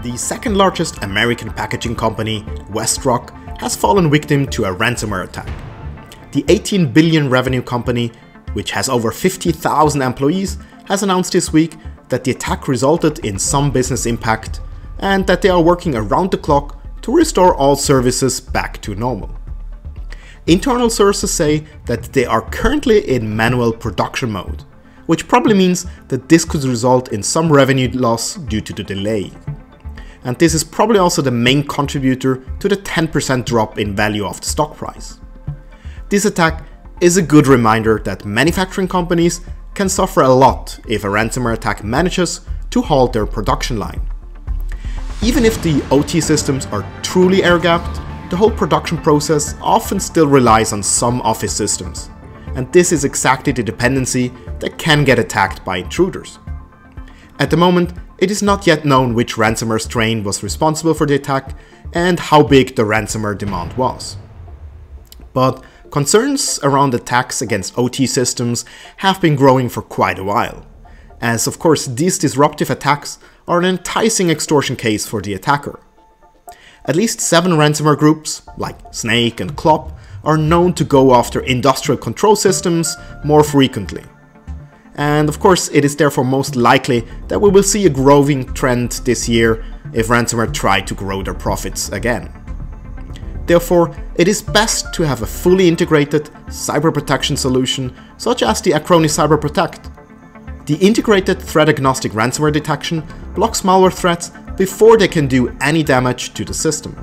The second largest American packaging company, WestRock, has fallen victim to a ransomware attack. The 18 billion revenue company, which has over 50,000 employees, has announced this week that the attack resulted in some business impact and that they are working around the clock to restore all services back to normal. Internal sources say that they are currently in manual production mode, which probably means that this could result in some revenue loss due to the delay. And this is probably also the main contributor to the 10% drop in value of the stock price. This attack is a good reminder that manufacturing companies can suffer a lot if a ransomware attack manages to halt their production line. Even if the OT systems are truly air-gapped, the whole production process often still relies on some office systems, and this is exactly the dependency that can get attacked by intruders. At the moment, it is not yet known which ransomware strain was responsible for the attack and how big the ransomware demand was. But concerns around attacks against OT systems have been growing for quite a while, as of course these disruptive attacks are an enticing extortion case for the attacker. At least 7 ransomware groups, like Snake and CLOP, are known to go after industrial control systems more frequently. And of course, it is therefore most likely that we will see a growing trend this year if ransomware try to grow their profits again. Therefore, it is best to have a fully integrated cyber protection solution such as the Acronis Cyber Protect. The integrated threat-agnostic ransomware detection blocks malware threats before they can do any damage to the system.